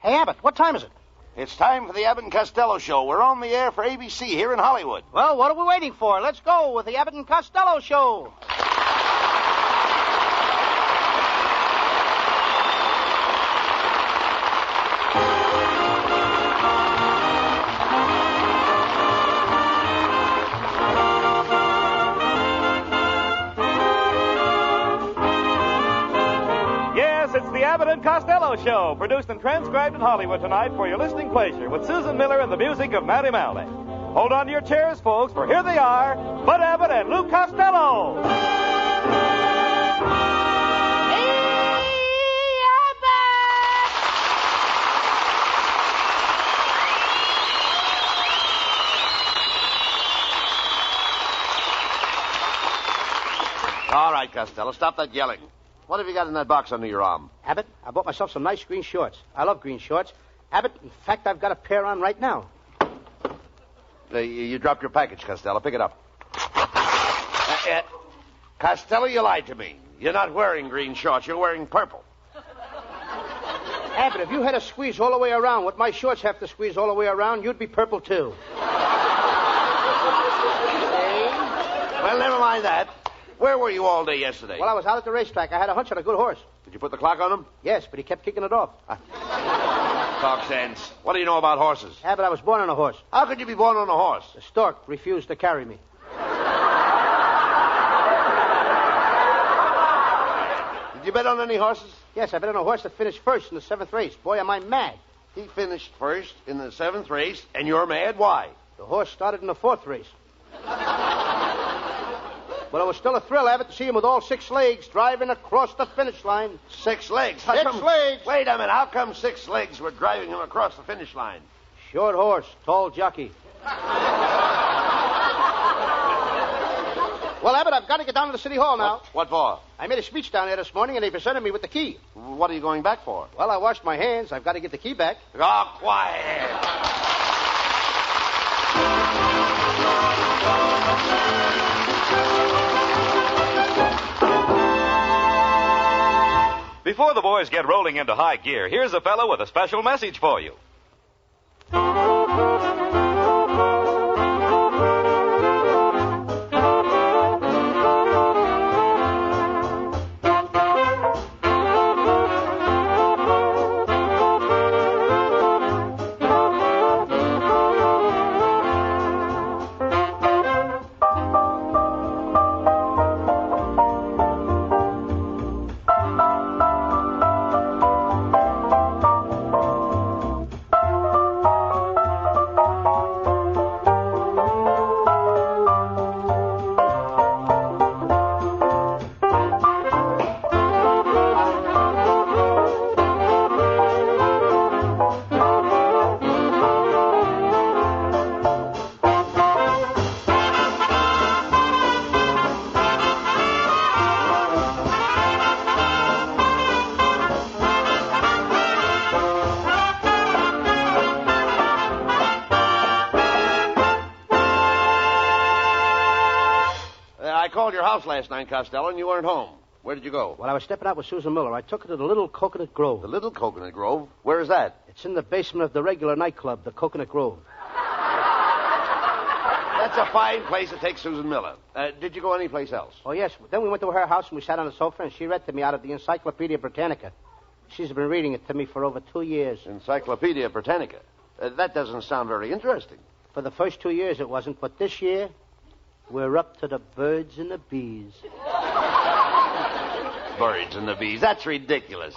Hey, Abbott, what time is it? It's time for the Abbott and Costello show. We're on the air for ABC here in Hollywood. Well, what are we waiting for? Let's go with the Abbott and Costello show. It's the Abbott and Costello Show, produced and transcribed in Hollywood tonight for your listening pleasure, with Susan Miller and the music of Matty Malley. Hold on to your chairs, folks, for here they are, Bud Abbott and Lou Costello. All right, Costello, stop that yelling. What have you got in that box under your arm? Abbott, I bought myself some nice green shorts. I love green shorts. Abbott, in fact, I've got a pair on right now. You dropped your package, Costello. Pick it up. Costello, you lied to me. You're not wearing green shorts. You're wearing purple. Abbott, if you had to squeeze all the way around what my shorts have to squeeze all the way around, you'd be purple, too. Well, never mind that. Where were you all day yesterday? Well, I was out at the racetrack. I had a hunch on a good horse. Did you put the clock on him? Yes, but he kept kicking it off. Talk sense. What do you know about horses? Abbott, I was born on a horse. How could you be born on a horse? The stork refused to carry me. Did you bet on any horses? Yes, I bet on a horse that finished first in the 7th race. Boy, am I mad. He finished first in the 7th race, and you're mad? Why? The horse started in the 4th race. But it was still a thrill, Abbott, to see him with all 6 legs driving across the finish line. 6 legs? 6 legs! Wait a minute. How come 6 legs were driving him across the finish line? Short horse, tall jockey. Well, Abbott, I've got to get down to the city hall now. What for? I made a speech down there this morning, and they presented me with the key. What are you going back for? Well, I washed my hands. I've got to get the key back. Oh, quiet. Before the boys get rolling into high gear, here's a fellow with a special message for you. I called your house last night, Costello, and you weren't home. Where did you go? Well, I was stepping out with Susan Miller. I took her to the Little Coconut Grove. The Little Coconut Grove? Where is that? It's in the basement of the regular nightclub, the Coconut Grove. That's a fine place to take Susan Miller. Did you go anyplace else? Oh, yes. Then we went to her house and we sat on the sofa, and she read to me out of the Encyclopedia Britannica. She's been reading it to me for over 2 years. Encyclopedia Britannica? That doesn't sound very interesting. For the first 2 years it wasn't, but this year, we're up to the birds and the bees. Birds and the bees. That's ridiculous.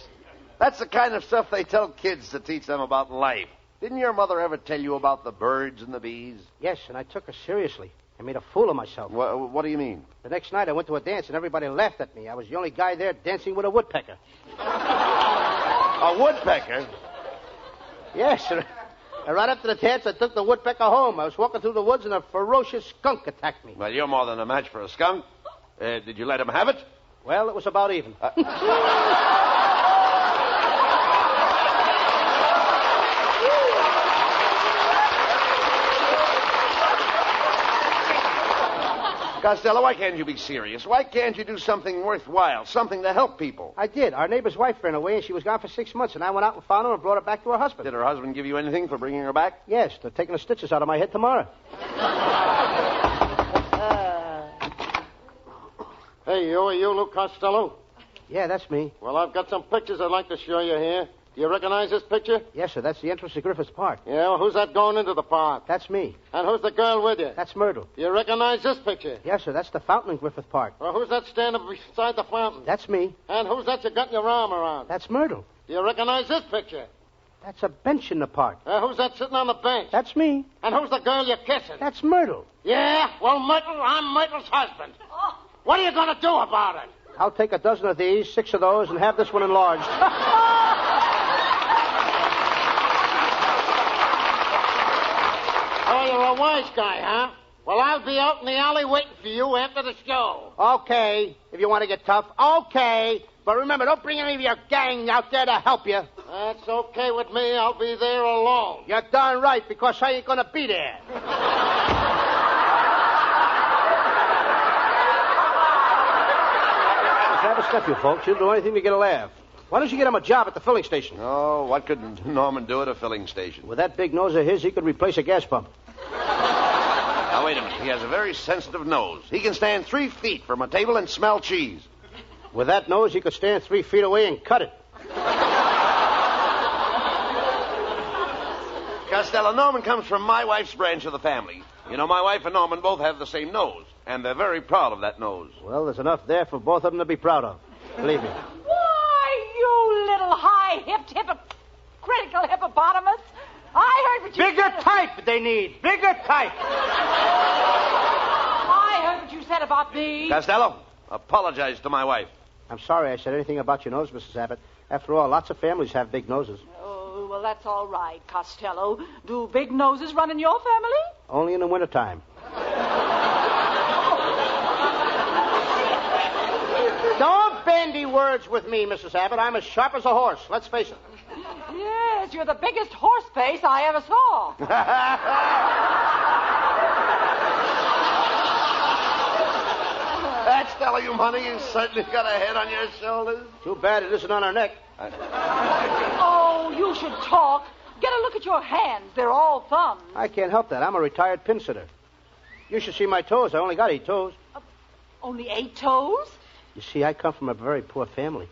That's the kind of stuff they tell kids to teach them about life. Didn't your mother ever tell you about the birds and the bees? Yes, and I took her seriously. I made a fool of myself. What do you mean? The next night I went to a dance and everybody laughed at me. I was the only guy there dancing with a woodpecker. A woodpecker? Yes, sir. And right after the dance, I took the woodpecker home. I was walking through the woods and a ferocious skunk attacked me. Well, you're more than a match for a skunk. Did you let him have it? Well, it was about even. Costello, why can't you be serious? Why can't you do something worthwhile, something to help people? I did. Our neighbor's wife ran away, and she was gone for 6 months, and I went out and found her and brought her back to her husband. Did her husband give you anything for bringing her back? Yes, they're taking the stitches out of my head tomorrow. Hey, are you Lou Costello? Yeah, that's me. Well, I've got some pictures I'd like to show you here. Do you recognize this picture? Yes, sir. That's the entrance to Griffiths Park. Yeah, well, who's that going into the park? That's me. And who's the girl with you? That's Myrtle. Do you recognize this picture? Yes, sir. That's the fountain in Griffith Park. Well, who's that standing beside the fountain? That's me. And who's that you got your arm around? That's Myrtle. Do you recognize this picture? That's a bench in the park. Who's that sitting on the bench? That's me. And who's the girl you're kissing? That's Myrtle. Yeah? Well, Myrtle, I'm Myrtle's husband. What are you going to do about it? I'll take a dozen of these, 6 of those, and have this one enlarged. Oh, you're a wise guy, huh? Well, I'll be out in the alley waiting for you after the show. Okay, if you want to get tough. Okay. But remember, don't bring any of your gang out there to help you. That's okay with me. I'll be there alone. You're darn right, because I ain't going to be there. Have a step, you folks. You'll do anything to get a laugh. Why don't you get him a job at the filling station? Oh, what could Norman do at a filling station? With that big nose of his, he could replace a gas pump. Now, wait a minute. He has a very sensitive nose. He can stand 3 feet from a table and smell cheese. With that nose, he could stand 3 feet away and cut it. Costello, Norman comes from my wife's branch of the family. You know, my wife and Norman both have the same nose, and they're very proud of that nose. Well, there's enough there for both of them to be proud of. Believe me. Why, you little high-hipped, hypocritical hippopotamus. I heard what you Bigger said... type they need. Bigger type. I heard what you said about me. Costello, apologize to my wife. I'm sorry I said anything about your nose, Mrs. Abbott. After all, lots of families have big noses. Oh, well, that's all right, Costello. Do big noses run in your family? Only in the wintertime. Don't bandy words with me, Mrs. Abbott. I'm as sharp as a horse. Let's face it. Yes, you're the biggest horse face I ever saw. That's telling you, honey, you certainly got a head on your shoulders. Too bad it isn't on our neck. Oh, you should talk. Get a look at your hands. They're all thumbs. I can't help that. I'm a retired pin sitter. You should see my toes. I only got 8 toes. Only 8 toes? You see, I come from a very poor family.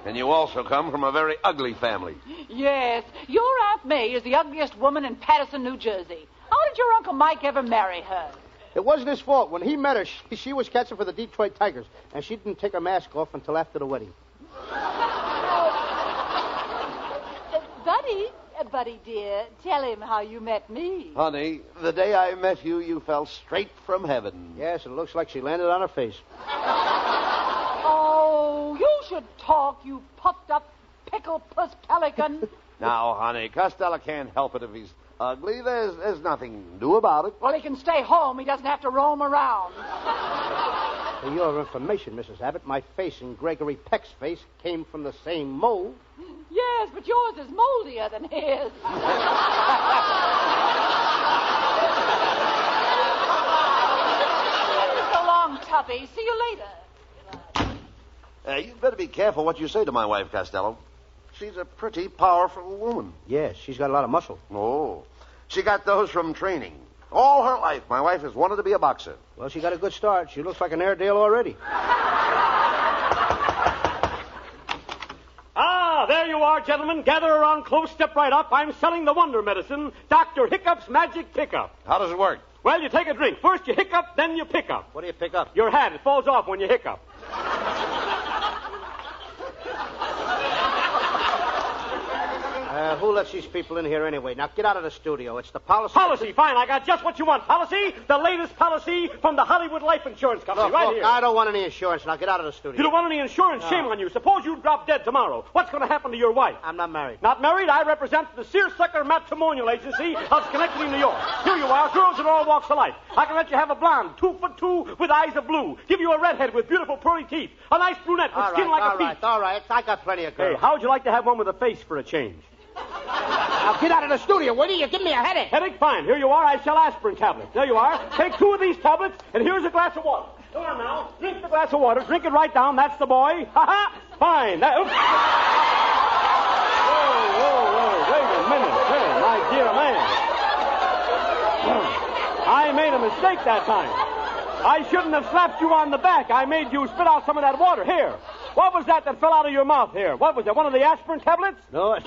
And you also come from a very ugly family. Yes. Your Aunt May is the ugliest woman in Paterson, New Jersey. How did your Uncle Mike ever marry her? It wasn't his fault. When he met her, she was catching for the Detroit Tigers, and she didn't take her mask off until after the wedding. Buddy, dear, tell him how you met me. Honey, the day I met you, you fell straight from heaven. Yes, it looks like she landed on her face. Oh, you should talk, you puffed up pickle-puss pelican. Now, honey, Costello can't help it if he's ugly. There's nothing new about it. Well, he can stay home. He doesn't have to roam around. For your information, Mrs. Abbott, my face and Gregory Peck's face came from the same mold. Yes, but yours is moldier than his. So long, Tuppy. See you later. You'd better be careful what you say to my wife, Costello. She's a pretty powerful woman. Yes, she's got a lot of muscle. Oh. She got those from training. All her life, my wife has wanted to be a boxer. Well, she got a good start. She looks like an Airedale already. Ah, there you are, gentlemen. Gather around close, step right up. I'm selling the wonder medicine, Dr. Hiccup's Magic Pickup. How does it work? Well, you take a drink. First you hiccup, then you pick up. What do you pick up? Your hat. It falls off when you hiccup. Who lets these people in here anyway? Now, get out of the studio. It's the policy... Policy, fine. I got just what you want. Policy, the latest policy from the Hollywood Life Insurance Company. Look, here. I don't want any insurance. Now, get out of the studio. You don't want any insurance? No. Shame on you. Suppose you drop dead tomorrow. What's going to happen to your wife? I'm not married. Not married? I represent the Seersucker Matrimonial Agency of Schenectady, New York. Here you are, girls in all walks of life. I can let you have a blonde, 2'2", with eyes of blue. Give you a redhead with beautiful pearly teeth. A nice brunette with skin like a peach. All right. I got plenty of girls. Hey, how would you like to have one with a face for a change? Now get out of the studio, will you? You give me a headache. Headache? Fine. Here you are. I sell aspirin tablets. There you are. Take 2 of these tablets, and here's a glass of water. Come on now. Drink the glass of water. Drink it right down. That's the boy. Ha-ha. Fine. Whoa. Wait a minute. Hey, my dear man. I made a mistake that time. I shouldn't have slapped you on the back. I made you spit out some of that water. Here. What was that fell out of your mouth here? What was that? One of the aspirin tablets? No, I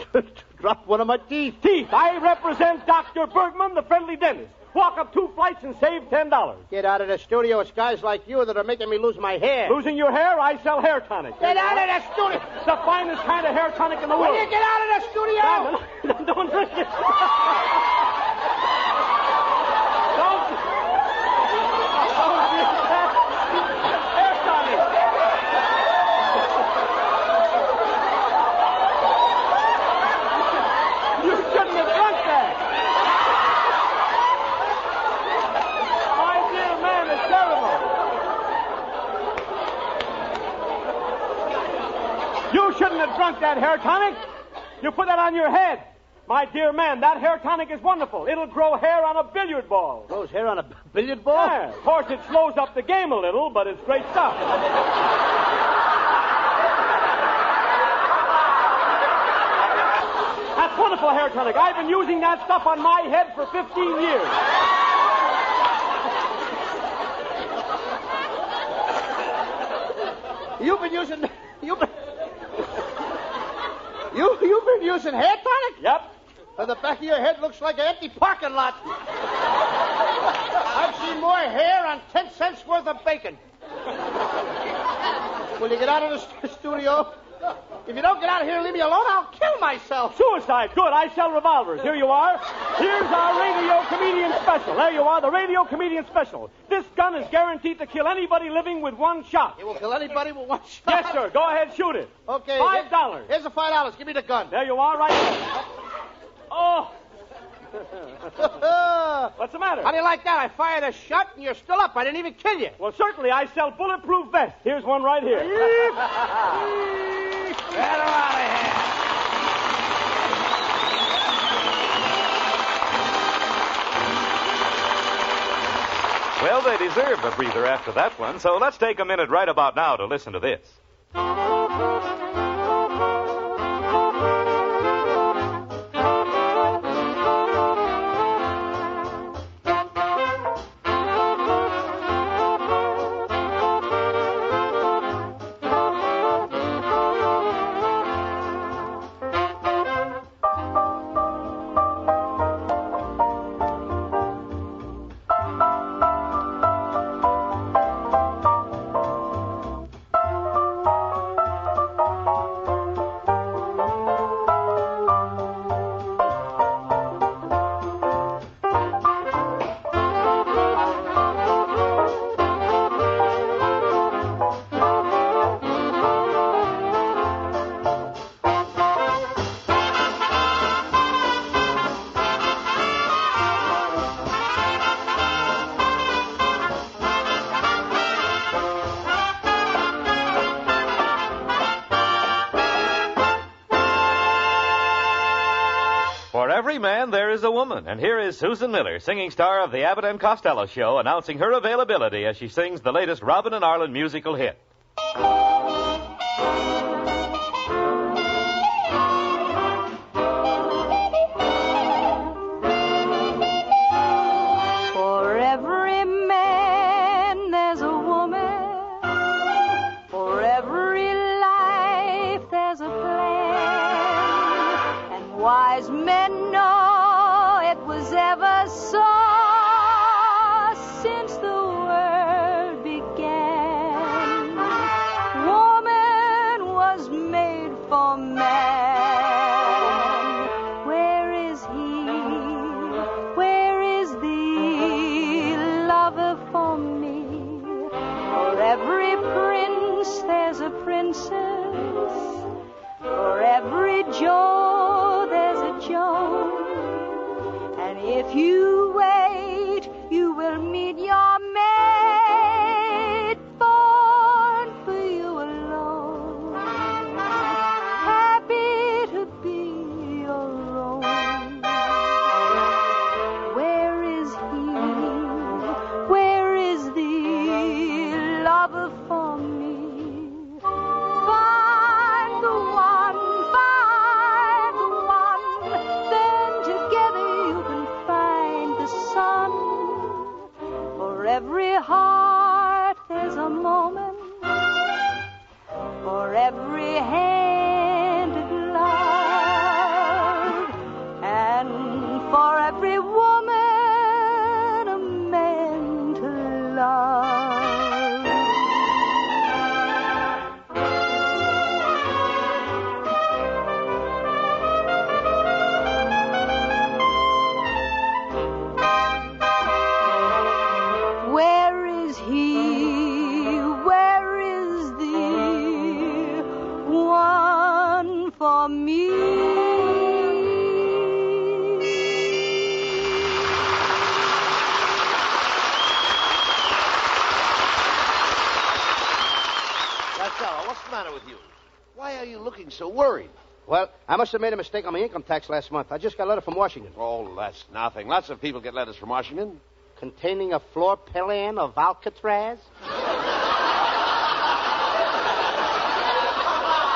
dropped one of my teeth. Teeth. I represent Dr. Bergman, the friendly dentist. Walk up 2 flights and save $10. Get out of the studio. It's guys like you that are making me lose my hair. Losing your hair? I sell hair tonic. Get out of the studio. The finest kind of hair tonic in the world. Will you get out of the studio? Don't drink it. Drunk that hair tonic? You put that on your head. My dear man, that hair tonic is wonderful. It'll grow hair on a billiard ball. Grows hair on a billiard ball? Yeah. Of course, it slows up the game a little, but it's great stuff. That's wonderful hair tonic. I've been using that stuff on my head for 15 years. You've been using hair tonic? Yep. And the back of your head looks like an empty parking lot. I've seen more hair on 10 cents worth of bacon. Will you get out of the studio? If you don't get out of here and leave me alone, I'll kill myself. Suicide. Good. I sell revolvers. Here you are. Here's our radio comedian special. There you are, the radio comedian special. This gun is guaranteed to kill anybody living with 1 shot. It will kill anybody with 1 shot? Yes, sir. Go ahead, shoot it. Okay. $5. Here's the $5. Give me the gun. There you are, right there. Oh. What's the matter? How do you like that? I fired a shot and you're still up. I didn't even kill you. Well, certainly I sell bulletproof vests. Here's one right here. Get her out of here. Well, they deserved a breather after that one, so let's take a minute right about now to listen to this. For every man, there is a woman. And here is Susan Miller, singing star of the Abbott and Costello show, announcing her availability as she sings the latest Robin and Arlen musical hit. For every man, there's a woman. For every life, there's a plan. And wise men know it was ever so since the world began. Woman was made for man. Where is he? Where is the lover for me? For every prince, there's a princess. For every Joe, there's a Joe. And if you wait, you will meet your mate, born for you alone. Happy to be your own. looking so worried? Well, I must have made a mistake on my income tax last month. I just got a letter from Washington. Oh, that's nothing. Lots of people get letters from Washington. Containing a floor plan of Alcatraz?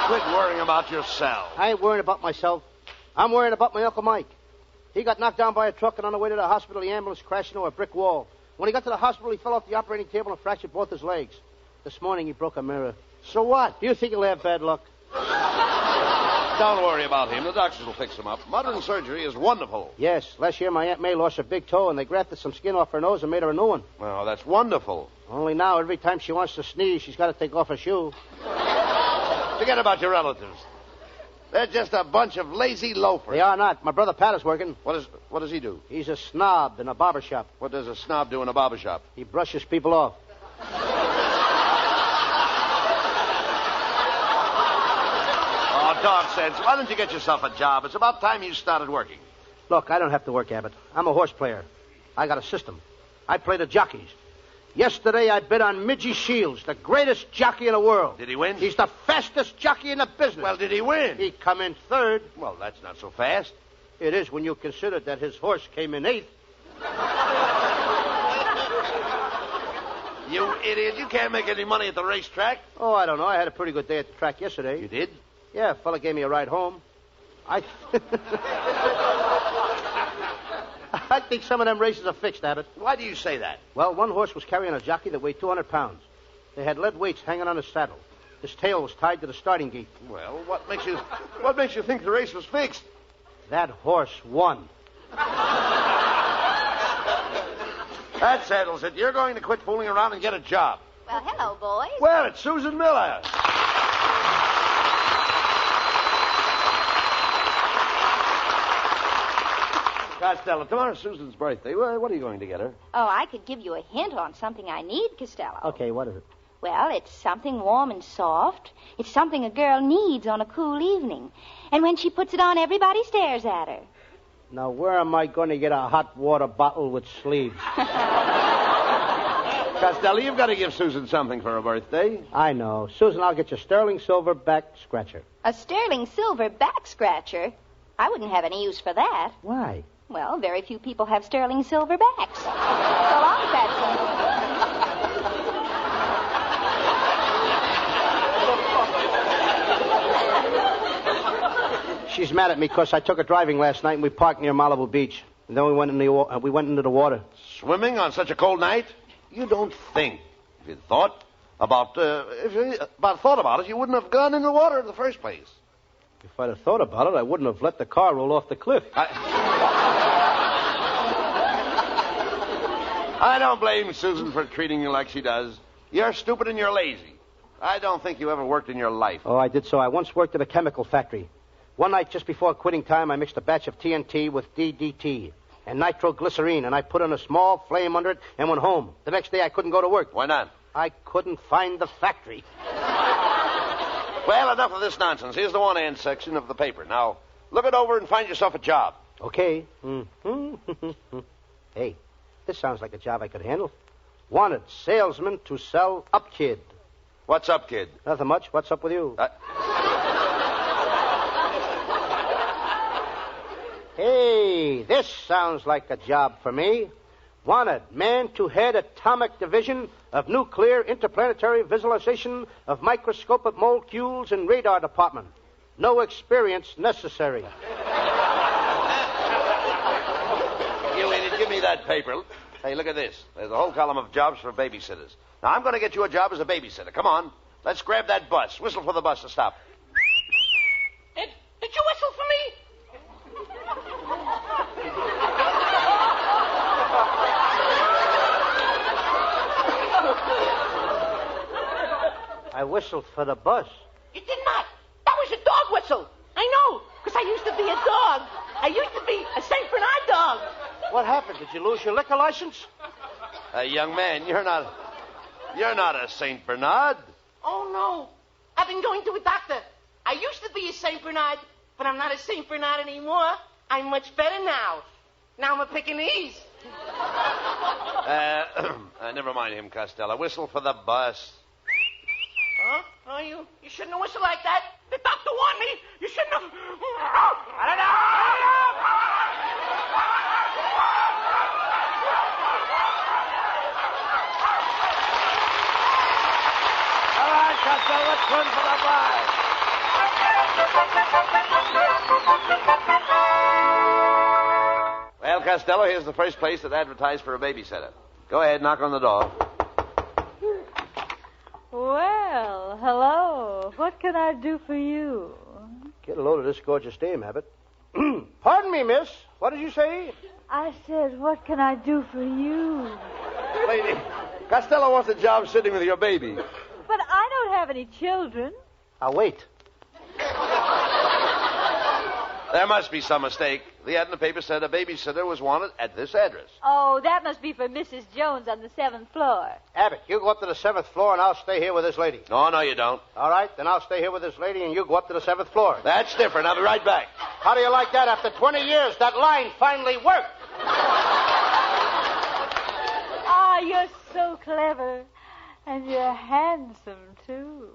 Quit worrying about yourself. I ain't worrying about myself. I'm worrying about my Uncle Mike. He got knocked down by a truck, and on the way to the hospital, the ambulance crashed into a brick wall. When he got to the hospital, he fell off the operating table and fractured both his legs. This morning, he broke a mirror. So what? Do you think he'll have bad luck? Don't worry about him. The doctors will fix him up. Modern surgery is wonderful. Yes. Last year, my Aunt May lost her big toe, and they grafted some skin off her nose and made her a new one. Oh, that's wonderful. Only now, every time she wants to sneeze, she's got to take off her shoe. Forget about your relatives. They're just a bunch of lazy loafers. They are not. My brother Pat is working. What does he do? He's a snob in a barber shop. What does a snob do in a barber shop? He brushes people off. Oh, dog sense. Why don't you get yourself a job? It's about time you started working. Look, I don't have to work, Abbott. I'm a horse player. I got a system. I play the jockeys. Yesterday, I bid on Midgie Shields, the greatest jockey in the world. Did he win? He's the fastest jockey in the business. Well, did he win? He come in third. Well, that's not so fast. It is when you consider that his horse came in eighth. You idiot. You can't make any money at the racetrack. Oh, I don't know. I had a pretty good day at the track yesterday. You did? Yeah, a fella gave me a ride home. I think some of them races are fixed, Abbott. Why do you say that? Well, one horse was carrying a jockey that weighed 200 pounds. They had lead weights hanging on his saddle. His tail was tied to the starting gate. Well, what makes you think the race was fixed? That horse won. That settles it. You're going to quit fooling around and get a job. Well, hello, boys. Well, it's Susan Miller. Costello, tomorrow's Susan's birthday. What are you going to get her? Oh, I could give you a hint on something I need, Costello. Okay, what is it? Well, it's something warm and soft. It's something a girl needs on a cool evening. And when she puts it on, everybody stares at her. Now, where am I going to get a hot water bottle with sleeves? Costello, you've got to give Susan something for her birthday. I know. Susan, I'll get you a sterling silver back scratcher. A sterling silver back scratcher? I wouldn't have any use for that. Why? Well, very few people have sterling silver backs. So long, Patsy. She's mad at me because I took her driving last night and we parked near Malibu Beach. And then we went into the water. Swimming on such a cold night? You don't think. If you thought about it, you wouldn't have gone in the water in the first place. If I'd have thought about it, I wouldn't have let the car roll off the cliff. I don't blame Susan for treating you like she does. You're stupid and you're lazy. I don't think you ever worked in your life. Oh, I did so. I once worked at a chemical factory. One night, just before quitting time, I mixed a batch of TNT with DDT and nitroglycerine, and I put in a small flame under it and went home. The next day, I couldn't go to work. Why not? I couldn't find the factory. Well, enough of this nonsense. Here's the one-hand section of the paper. Now, look it over and find yourself a job. Okay. Hey, this sounds like a job I could handle. Wanted salesman to sell Up Kid. What's up, kid? Nothing much. What's up with you? Hey, this sounds like a job for me. Wanted man to head atomic division of nuclear interplanetary visualization of microscopic molecules in radar department. No experience necessary. You idiot, give me that paper. Hey, look at this. There's a whole column of jobs for babysitters. Now, I'm going to get you a job as a babysitter. Come on. Let's grab that bus. Whistle for the bus to stop. Did you whistle for me? I whistled for the bus. You did not. That was a dog whistle. I know, because I used to be a dog. I used to be a St. Bernard dog. What happened? Did you lose your liquor license? Young man, you're not a St. Bernard. Oh, no. I've been going to a doctor. I used to be a St. Bernard, but I'm not a St. Bernard anymore. I'm much better now. Now I'm a Pekingese. Never mind him, Costello. Whistle for the bus. Huh? Oh, you shouldn't have whistled like that. The doctor warned me. You shouldn't have... All right, Costello, let's run for the ride. Well, Costello, here's the first place that advertised for a babysitter. Go ahead, knock on the door. Well, hello. What can I do for you? Get a load of this gorgeous dame, Abbott. Pardon me, miss. What did you say? I said, what can I do for you? Lady, Costello wants a job sitting with your baby. But I don't have any children. I'll wait. There must be some mistake. The ad in the paper said a babysitter was wanted at this address. Oh, that must be for Mrs. Jones on the 7th floor. Abbott, you go up to the 7th floor, and I'll stay here with this lady. No, you don't. All right, then I'll stay here with this lady, and you go up to the 7th floor. That's different. I'll be right back. How do you like that? After 20 years, that line finally worked. Ah, you're so clever. And you're handsome, too.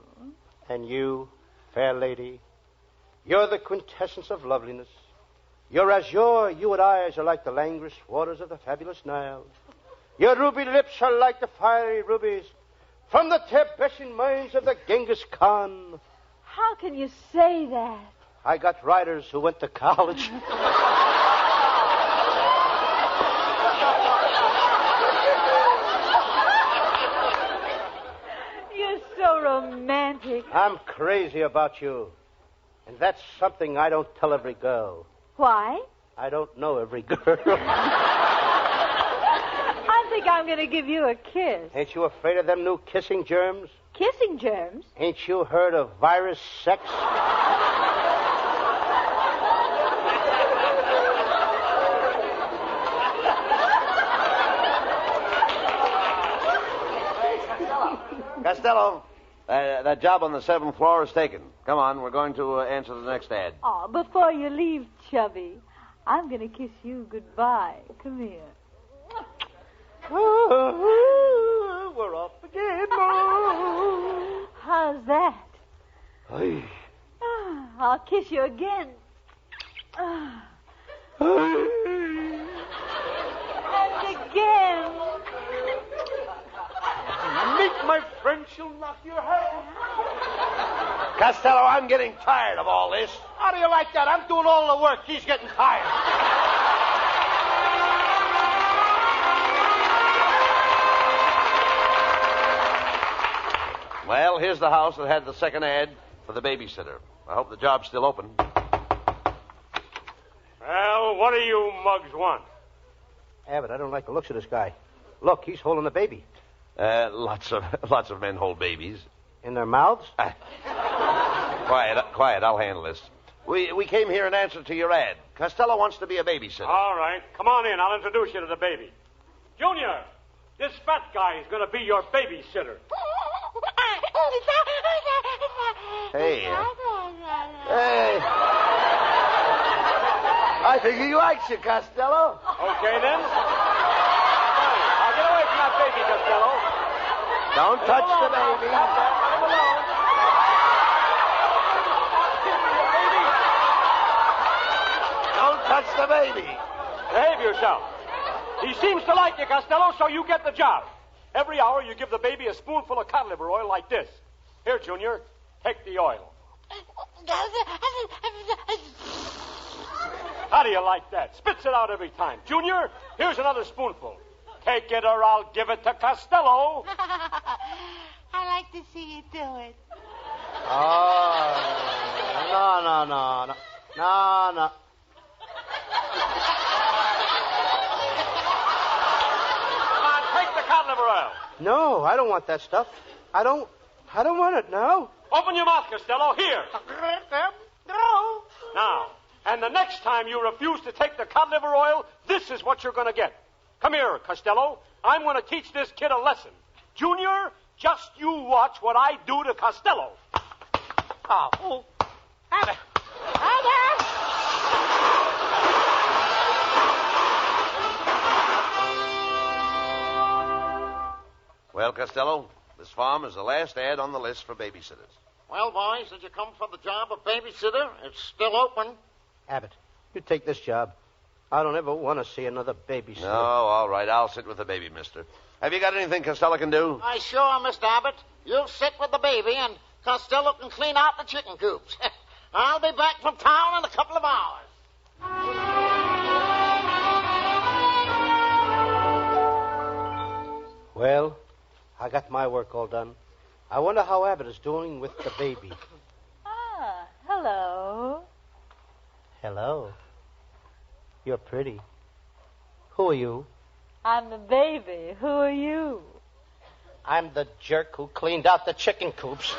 And you, fair lady, you're the quintessence of loveliness. Your azure, hued eyes are like the languorous waters of the fabulous Nile. Your ruby lips are like the fiery rubies from the Tibetan mines of the Genghis Khan. How can you say that? I got writers who went to college. You're so romantic. I'm crazy about you. And that's something I don't tell every girl. Why? I don't know every girl. I think I'm going to give you a kiss. Ain't you afraid of them new kissing germs? Kissing germs? Ain't you heard of virus sex? Costello, that job on the 7th floor is taken. Come on, we're going to answer the next ad. Oh, before you leave, Chubby, I'm going to kiss you goodbye. Come here. We're off again. How's that? Ay. I'll kiss you again. And again. Meet my friend, she'll knock your head. Costello, I'm getting tired of all this. How do you like that? I'm doing all the work. He's getting tired. Well, here's the house that had the second ad for the babysitter. I hope the job's still open. Well, what do you mugs want? Abbott, I don't like the looks of this guy. Look, he's holding a baby. Lots of men hold babies. In their mouths? Quiet, I'll handle this. We came here in answer to your ad. Costello wants to be a babysitter. All right. Come on in. I'll introduce you to the baby. Junior, this fat guy is going to be your babysitter. Hey. I think he likes you, Costello. Okay, then. Now, get away from that baby, Costello. Don't touch the baby. Let him alone. Don't touch the baby. Behave yourself. He seems to like you, Costello, so you get the job. Every hour you give the baby a spoonful of cod liver oil like this. Here, Junior, take the oil. How do you like that? Spits it out every time. Junior, here's another spoonful. Take it or I'll give it to Costello. I like to see you do it. Oh, no. Come on, take the cod liver oil. No, I don't want that stuff. I don't want it now. Open your mouth, Costello. Here. No. Now, and the next time you refuse to take the cod liver oil, this is what you're going to get. Come here, Costello. I'm going to teach this kid a lesson. Junior, just you watch what I do to Costello. Oh. Abbott. Well, Costello, this farm is the last ad on the list for babysitters. Well, boys, did you come for the job of babysitter? It's still open. Abbott, you take this job. I don't ever want to see another babysitter. No, all right. I'll sit with the baby, mister. Have you got anything Costello can do? Why, sure, Mr. Abbott. You sit with the baby, and Costello can clean out the chicken coops. I'll be back from town in a couple of hours. Well, I got my work all done. I wonder how Abbott is doing with the baby. Ah, hello. Hello. You're pretty. Who are you? I'm the baby. Who are you? I'm the jerk who cleaned out the chicken coops.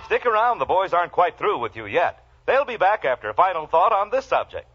Stick around. The boys aren't quite through with you yet. They'll be back after a final thought on this subject.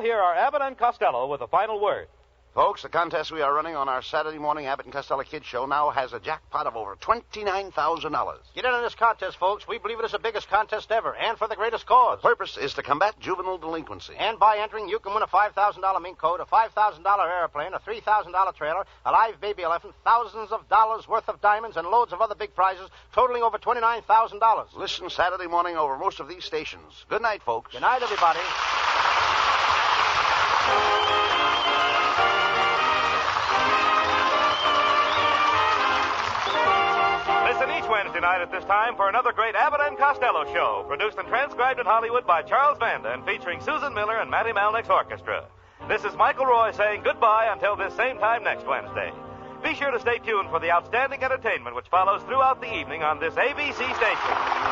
Here are Abbott and Costello with a final word. Folks, the contest we are running on our Saturday morning Abbott and Costello Kids Show now has a jackpot of over $29,000. Get in on this contest, folks. We believe it is the biggest contest ever, and for the greatest cause. The purpose is to combat juvenile delinquency. And by entering, you can win a $5,000 mink coat, a $5,000 airplane, a $3,000 trailer, a live baby elephant, thousands of dollars worth of diamonds, and loads of other big prizes, totaling over $29,000. Listen Saturday morning over most of these stations. Good night, folks. Good night, everybody. Listen each Wednesday night at this time for another great Abbott and Costello show, produced and transcribed in Hollywood by Charles Vanda and featuring Susan Miller and Matty Malnick's orchestra. This is Michael Roy saying goodbye until this same time next Wednesday. Be sure to stay tuned for the outstanding entertainment which follows throughout the evening on this ABC station.